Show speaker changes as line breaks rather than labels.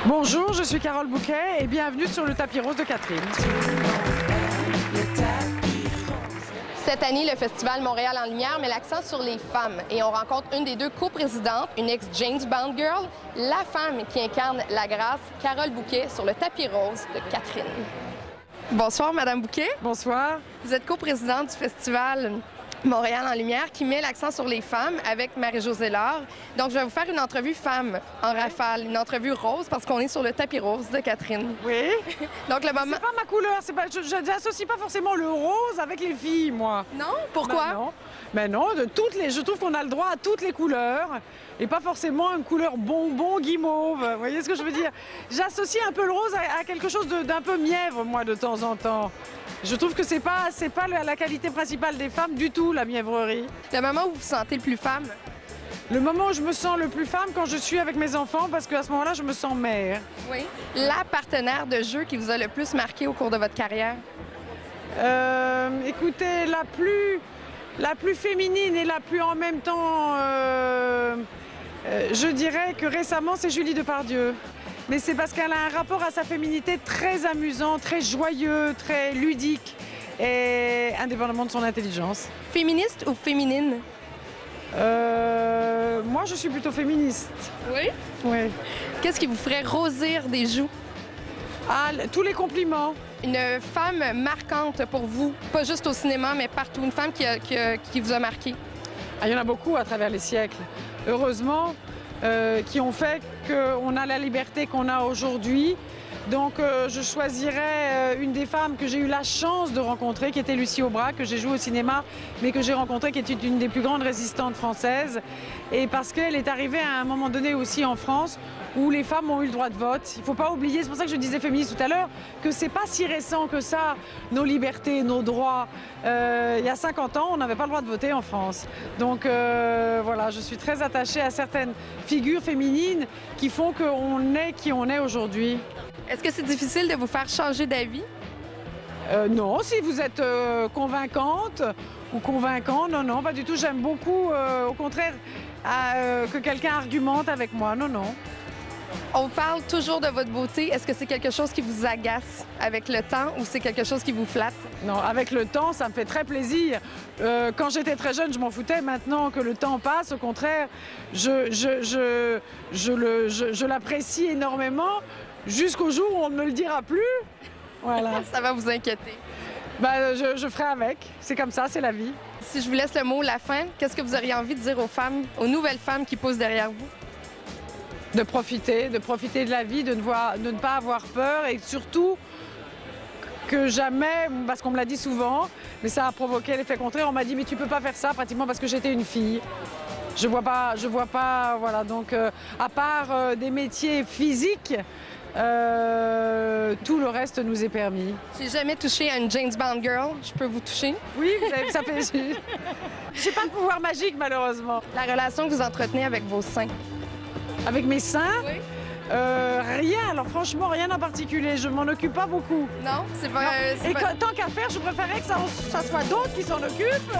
Bonjour, je suis Carole Bouquet et bienvenue sur le tapis rose de Catherine.
Cette année, le Festival Montréal en lumière met l'accent sur les femmes et on rencontre une des deux coprésidentes, une ex-James Bond girl, la femme qui incarne la grâce, Carole Bouquet, sur le tapis rose de Catherine. Bonsoir, Madame Bouquet.
Bonsoir.
Vous êtes coprésidente du Festival Montréal en lumière qui met l'accent sur les femmes avec Marie-Josée Laure. Donc, je vais vous faire une entrevue femme en rafale, une entrevue rose parce qu'on est sur le tapis rose de Catherine.
Oui.
Donc, le moment...
C'est pas ma couleur, je n'associe pas forcément le rose avec les filles, moi.
Non? Pourquoi?
Ben non, je trouve qu'on a le droit à toutes les couleurs et pas forcément une couleur bonbon guimauve. Vous voyez ce que je veux dire? J'associe un peu le rose à quelque chose d'un peu mièvre, moi, de temps en temps. Je trouve que c'est pas la qualité principale des femmes du tout, la mièvrerie.
Le moment où vous vous sentez le plus femme?
Le moment où je me sens le plus femme, quand je suis avec mes enfants, parce qu'à ce moment-là, je me sens mère.
Oui. La partenaire de jeu qui vous a le plus marqué au cours de votre carrière?
Écoutez, la plus féminine et la plus en même temps, je dirais que récemment, c'est Julie Depardieu. Mais c'est parce qu'elle a un rapport à sa féminité très amusant, très joyeux, très ludique, et indépendamment de son intelligence.
Féministe ou féminine?
Moi, je suis plutôt féministe.
Oui?
Oui.
Qu'est-ce qui vous ferait rosir des joues?
Ah, tous les compliments.
Une femme marquante pour vous, pas juste au cinéma, mais partout, une femme qui vous a marqué?
Ah, il y en a beaucoup à travers les siècles. Heureusement, qui ont fait qu'on a la liberté qu'on a aujourd'hui. Donc je choisirais une des femmes que j'ai eu la chance de rencontrer, qui était Lucie Aubrac, que j'ai joué au cinéma, mais que j'ai rencontrée, qui était une des plus grandes résistantes françaises. Et parce qu'elle est arrivée à un moment donné aussi en France, où les femmes ont eu le droit de vote. Il ne faut pas oublier, c'est pour ça que je disais féministe tout à l'heure, que c'est pas si récent que ça, nos libertés, nos droits. Il y a 50 ans, on n'avait pas le droit de voter en France. Donc voilà, je suis très attachée à certaines figures féminines qui font qu'on est qui on est aujourd'hui.
Est-ce que c'est difficile de vous faire changer d'avis?
Non, si vous êtes convaincante ou convaincant, non, pas du tout. J'aime beaucoup, au contraire, que quelqu'un argumente avec moi. Non.
On parle toujours de votre beauté. Est-ce que c'est quelque chose qui vous agace avec le temps ou c'est quelque chose qui vous flatte?
Non, avec le temps, ça me fait très plaisir. Quand j'étais très jeune, je m'en foutais. Maintenant que le temps passe, au contraire, je l'apprécie énormément jusqu'au jour où on ne me le dira plus. Voilà.
Ça va vous inquiéter.
Ben, je ferai avec. C'est comme ça, c'est la vie.
Si je vous laisse le mot la fin, qu'est-ce que vous auriez envie de dire aux femmes, aux nouvelles femmes qui posent derrière vous?
De profiter de la vie, de ne pas avoir peur et surtout que jamais, parce qu'on me l'a dit souvent, mais ça a provoqué l'effet contraire, on m'a dit mais tu peux pas faire ça pratiquement parce que j'étais une fille. Je vois pas, voilà, donc à part des métiers physiques, tout le reste nous est permis.
J'ai jamais touché à une James Bond girl, je peux vous toucher?
Oui, ça fait... J'ai pas de pouvoir magique malheureusement.
La relation que vous entretenez avec vos seins?
Avec mes seins?
Oui.
Rien, alors franchement, rien en particulier. Je m'en occupe pas beaucoup.
Non? C'est pas...
Tant qu'à faire, je préférais que ça soit d'autres qui s'en occupent.